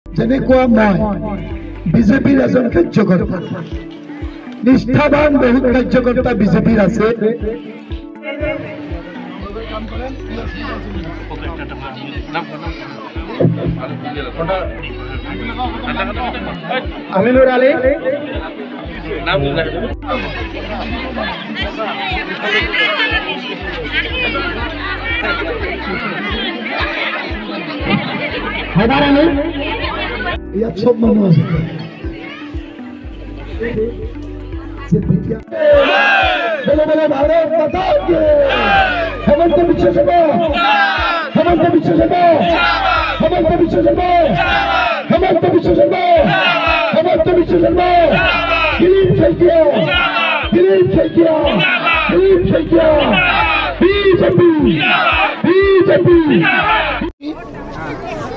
যেনেকুৱা মই বিজেপিৰ এজন কাৰ্যকৰ্তা, নিষ্ঠাবান বহুত কাৰ্যকৰ্তা বিজেপিৰ আছে। আমিনুৰ আলী ইয়াত সব মানুহ আছে। ভারত মাতা কি হেমন্ত বিশ্ব শর্মা, হেমন্ত বিশ্ব শর্মা, হেমন্ত বিশ্ব শর্মা, হেমন্ত বিশ্ব শর্মা, হেমন্ত বিশ্ব শর্মা, দিলীপ শইকীয়া, দিলীপ শইকীয়া, দিলীপ শইকীয়া, বিজেপি, বিজেপি।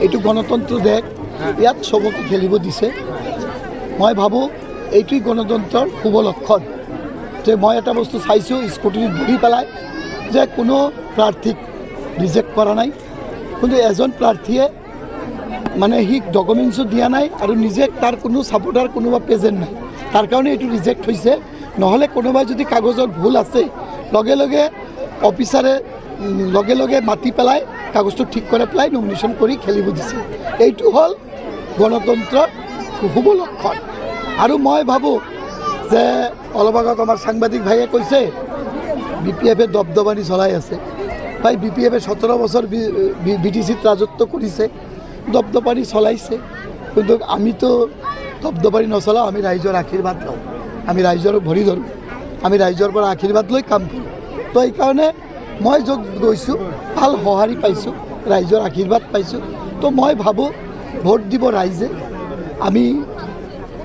এইটো গণতন্ত্ৰ দেশ, ইয়াত সবকে খেলিব দিছে। মই ভাবোঁ এইটোই গণতন্ত্ৰৰ শুভ লক্ষণ। যে মই এটা বস্তু চাইছোঁ, স্কুটিত বহি পেলাই যে কোনো প্ৰাৰ্থীক ৰিজেক্ট কৰা নাই, কিন্তু এজন প্ৰাৰ্থীয়ে মানে সি ডকুমেণ্টছো দিয়া নাই আৰু নিজে তাৰ কোনো ছাপোৰ্টাৰ কোনোবা প্ৰেজেণ্ট নাই, তাৰ কাৰণে এইটো ৰিজেক্ট হৈছে। নহ'লে কোনোবাই যদি কাগজত ভুল আছে লগে লগে অফিচাৰে লগে লগে মাতি পেলাই কাগজটো ঠিক কৰি পেলাই নমিনেশ্যন কৰি খেলিব দিছে। এইটো হ'ল গণতন্ত্ৰৰ শুভ লক্ষণ। আৰু মই ভাবোঁ যে অলপ আগত আমাৰ সাংবাদিক ভাইয়ে কৈছে BPF দবদবানি চলাই আছে। ভাই BPF 17 বছৰ BTCত ৰাজত্ব কৰিছে, দবদবানি চলাইছে, কিন্তু আমিতো দবদবানি নচলাওঁ। আমি ৰাইজৰ আশীৰ্বাদ লওঁ, আমি ৰাইজৰ ভৰি ধৰোঁ, আমি ৰাইজৰ পৰা আশীৰ্বাদ লৈ কাম কৰোঁ। তো এইকাৰণে মই য'ত গৈছোঁ ভাল সঁহাৰি পাইছোঁ, ৰাইজৰ আশীৰ্বাদ পাইছোঁ। তো মই ভাবোঁ ভোট দিব ৰাইজে। আমি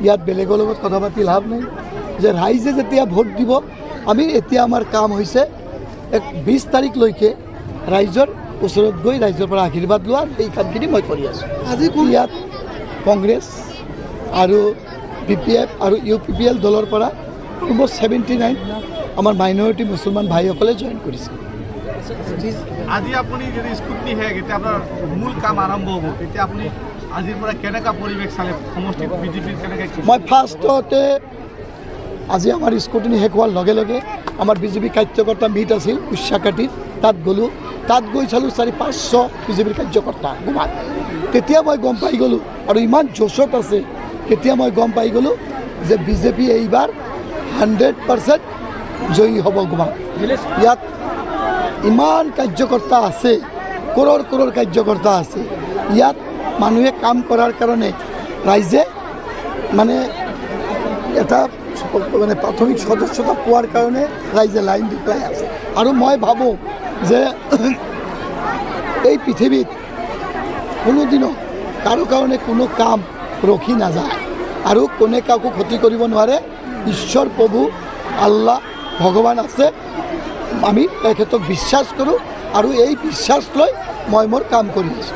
ইয়াত বেলেগৰ লগত কথা পাতি লাভ নাই, যে ৰাইজে যেতিয়া ভোট দিব, আমি এতিয়া আমাৰ কাম হৈছে 20 তাৰিখলৈকে ৰাইজৰ ওচৰত গৈ ৰাইজৰ পৰা আশীৰ্বাদ লোৱা। এই কামখিনি মই কৰি আছোঁ। আজি ইয়াত কংগ্ৰেছ আৰু BPF আৰু UPPL দলৰ পৰা অলমষ্ট 79 আমাৰ মাইনৰিটি মুছলমান ভাইসকলে জইন কৰিছে। আজি আপুনি যদি স্কুটনি শেষ, এতিয়া আপোনাৰ মূল কাম আৰম্ভ হ'ব, তেতিয়া আপুনি আজিৰ পৰা কেনেকুৱা পৰিৱেশ চালে সমষ্টিত বিজেপিৰ কেনেকৈ? মই ফাৰ্ষ্টতে আজি আমাৰ স্কুটনি শেষ হোৱাৰ লগে লগে আমাৰ বিজেপি কাৰ্যকৰ্তা মিট আছিল কুশ্যাকাটিত, তাত গ'লোঁ। তাত গৈ চালোঁ 400-500 বিজেপিৰ কাৰ্যকৰ্তা গোমাত। তেতিয়া মই গম পাই গ'লোঁ, আৰু ইমান জোচত আছে, তেতিয়া মই গম পাই গ'লোঁ যে বিজেপি এইবাৰ 100% জয়ী হ'ব গোমাত। ইয়াত ইমান কাৰ্যকৰ্তা আছে, কৰোৰ কৰোৰ কাৰ্যকৰ্তা আছে। ইয়াত মানুহে কাম কৰাৰ কাৰণে ৰাইজে মানে এটা মানে প্ৰাথমিক সদস্যতা পোৱাৰ কাৰণে ৰাইজে লাইন দি পেলাই আছে। আৰু মই ভাবোঁ যে এই পৃথিৱীত কোনোদিনো কাৰো কাৰণে কোনো কাম ৰখি নাযায়, আৰু কোনে কাকো ক্ষতি কৰিব নোৱাৰে। ঈশ্বৰ প্ৰভু আল্লাহ ভগৱান আছে, আমি তেখেতক বিশ্বাস কৰোঁ, আৰু এই বিশ্বাস লৈ মই মোৰ কাম কৰি আছোঁ।